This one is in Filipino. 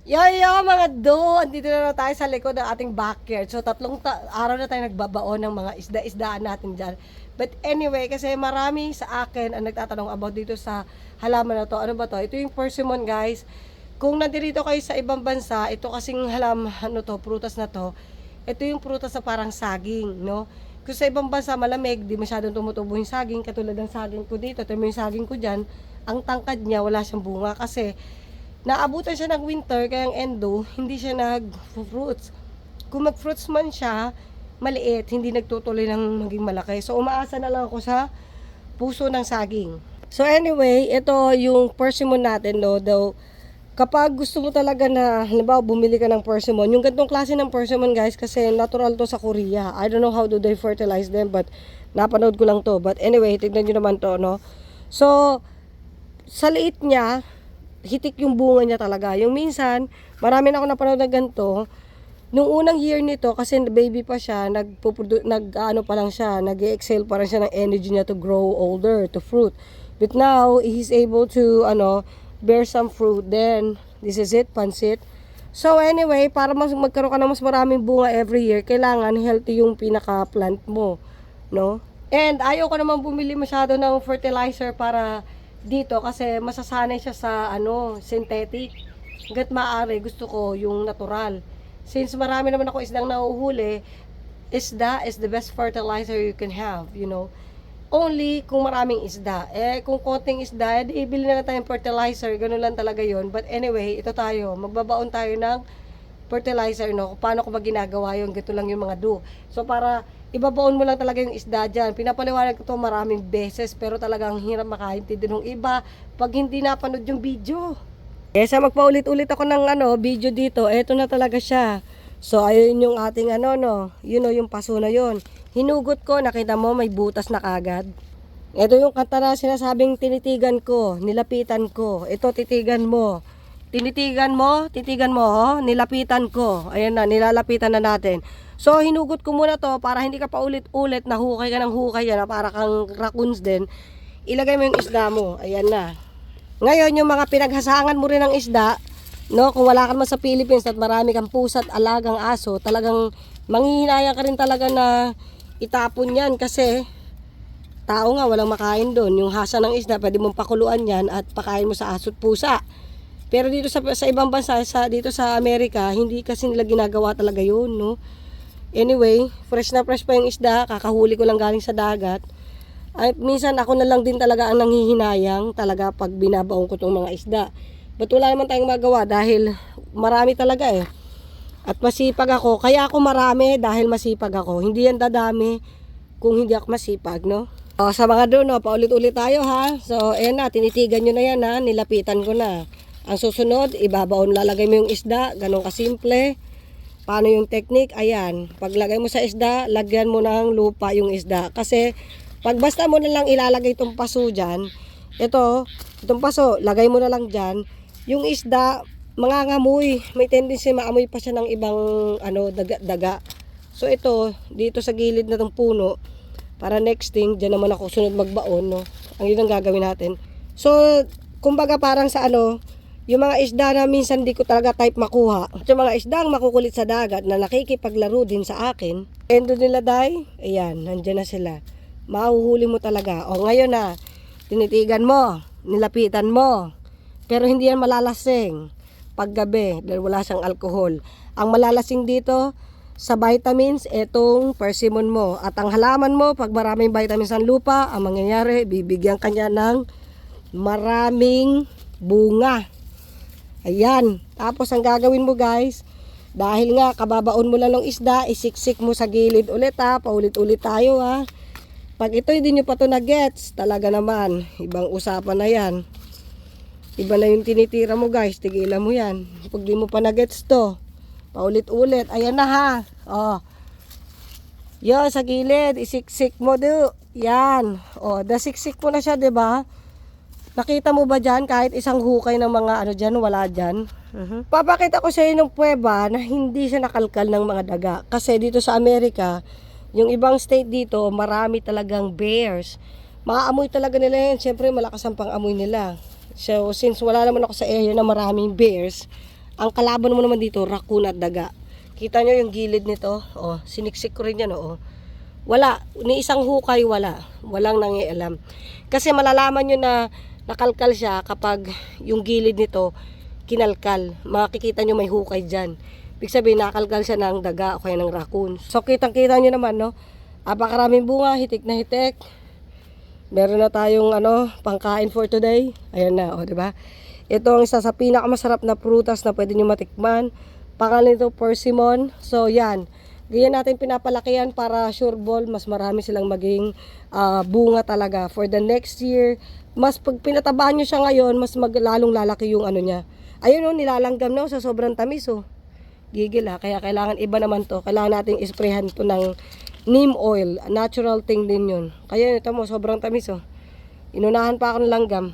Yo, mga do! Andito na tayo sa likod ng ating backyard. So, araw na tayo nagbabaon ng mga isda-isdaan natin dyan. But anyway, kasi marami sa akin ang nagtatanong about dito sa halaman na to. Ano ba to? Ito yung persimmon, guys. Kung nandirito kayo sa ibang bansa, ito kasing halaman, prutas na to. Ito yung prutas na parang saging, no? Kung sa ibang bansa malamig, di masyadong tumutubo yung saging, katulad ng saging ko dito. Ito yung saging ko dyan. Ang tangkad niya, wala siyang bunga kasi naabutan siya ng winter, kaya ang endo, hindi siya nag-fruits. Kung mag-fruits man siya, maliit, hindi nagtutuloy ng maging malaki. So, umaasa na lang ako sa puso ng saging. So, anyway, ito yung persimmon natin, no, though, kapag gusto mo talaga na, halimbawa, bumili ka ng persimmon, yung ganitong klase ng persimmon, guys, kasi natural to sa Korea. I don't know how do they fertilize them, but napanood ko lang to. But anyway, tignan nyo naman to, no. So, sa liit niya, hitik yung bunga niya talaga. Yung minsan, marami na ako napanood na ganito. Nung unang year nito, kasi baby pa siya, nag-ano pa lang siya, nag-exhale pa rin siya ng energy niya to grow older, to fruit. But now, he's able to, bear some fruit. Then, this is it, pansit. So anyway, para magkaroon ka ng mas maraming bunga every year, kailangan healthy yung pinaka-plant mo, no? And ayaw ko naman bumili masyado ng fertilizer para dito kasi masasanay siya sa synthetic. Hanggat maaari gusto ko yung natural. Since marami naman ako isdang nahuhuli, isda is the best fertilizer you can have, you know. Only kung maraming isda. Kung konting isda, ibili na lang tayong fertilizer, ganun lang talaga yon. But anyway, ito tayo, magbabaon tayo ng fertilizer, no? Paano ko ba ginagawa yun? Ganito lang yung mga do. So para ibabaon mo lang talaga yung isda dyan. Pinapaliwanag ko to maraming beses, pero talagang hirap makaintindi ng iba pag hindi napanood yung video. Kesa magpaulit-ulit ako ng video dito, eto na talaga siya. So ayun yung ating yun yung paso na yun. Hinugot ko, nakita mo may butas na kagad. Ito yung kanta na sinasabing tinitigan ko, nilapitan ko. Ito titigan mo. Titigan mo, oh, nilapitan ko. Ayan na, nilalapitan na natin. So, hinugot ko muna to para hindi ka pa ulit-ulit na hukay ka ng hukay yan, para kang raccoons din. Ilagay mo yung isda mo. Ayan na. Ngayon, yung mga pinaghasangan mo rin ng isda, no, kung wala ka naman sa Philippines at marami kang pusa at alagang aso, talagang manghihinayang ka rin talaga na itapon yan kasi tao nga walang makain doon. Yung hasa ng isda, pwede mong pakuluan yan at pakain mo sa aso at pusa. Pero dito sa ibang bansa, dito sa Amerika, hindi kasi nila ginagawa talaga yun, no? Anyway, fresh na fresh pa yung isda, kakahuli ko lang galing sa dagat. Ay, minsan ako na lang din talaga ang nanghihinayang talaga pag binabaong ko tong mga isda. But wala naman tayong magawa dahil marami talaga eh. At masipag ako, kaya ako marami dahil masipag ako. Hindi yan dadami kung hindi ako masipag, no? O, sa mga doon, no, paulit-ulit tayo ha. So, ayan na, tinitigan nyo na yan ha, nilapitan ko na. Ang susunod, ibabaon, lalagay mo yung isda, ganun kasimple. Paano yung technique? Ayan, paglagay mo sa isda, lagyan mo ng lupa yung isda. Kasi, pag basta mo na lang ilalagay itong paso dyan, itong paso, lagay mo na lang dyan, yung isda, mangangamoy. May tendency maamoy pa siya ng ibang daga. So, ito, dito sa gilid na itong puno, para next thing, dyan naman ako sunod magbaon, no? Ang yun ang gagawin natin. So, kumbaga parang sa yung mga isda na minsan di ko talaga type makuha. Yung mga isda ang makukulit sa dagat na nakikipaglaro din sa akin. Endo nila day, ayan, nandyan na sila. Mahuhuli mo talaga. O ngayon na, tinitigan mo, nilapitan mo. Pero hindi yan malalasing paggabi dahil wala siyang alcohol. Ang malalasing dito sa vitamins, etong persimmon mo. At ang halaman mo, pag maraming vitamins ang lupa, ang mangyayari, bibigyan kanya ng maraming bunga. Ayan. Tapos ang gagawin mo guys, dahil nga kababaon mo lang ng isda, isiksik mo sa gilid ulit ha. Paulit-ulit tayo ha. Pag ito hindi nyo pa ito na-gets, talaga naman, ibang usapan na yan. Iba na yung tinitira mo guys, tigilan mo yan. Pag di mo pa na-gets to, paulit-ulit. Ayan na ha. O. Yo, sa gilid, isiksik mo do. Yan. O, dasiksik mo na siya, 'di ba? Nakita mo ba dyan, kahit isang hukay ng mga dyan, wala dyan. Papakita ko sa inyo ng pweba na hindi siya nakalkal ng mga daga. Kasi dito sa Amerika, yung ibang state dito, marami talagang bears. Maamoy talaga nila yan. Siyempre, malakas ang pang-amoy nila. So, since wala naman ako sa area na maraming bears, Ang kalaban mo naman dito, raccoon at daga. Kita nyo yung gilid nito, oh, siniksik ko rin yan, oh. Wala, ni isang hukay wala. Walang nangialam. Kasi malalaman nyo na nakalkal siya kapag yung gilid nito kinalkal. Makikita nyo may hukay dyan. Ibig sabihin nakalkal siya ng daga o kaya ng raccoon. So kitang-kita nyo naman, no? Apakaraming bunga, hitik na hitik. Meron na tayong pangkain for today. Ayan na, oh, di ba? Ito ang isa sa pinakamasarap na prutas na pwede nyo matikman. Pangalan nito persimmon. So yan, ganyan natin pinapalakihan para sure ball mas marami silang maging bunga talaga for the next year. Mas pag pinatabahan nyo siya ngayon, mas lalong lalaki yung niya. Ayun, oh, nilalanggam na, sa sobrang tamis, oh. Gigil, ha. Kaya kailangan iba naman to. Kailangan nating isprayhan to ng neem oil. Natural thing din yun. Kaya ito mo, sobrang tamis, oh. Inunahan pa ako ng langgam.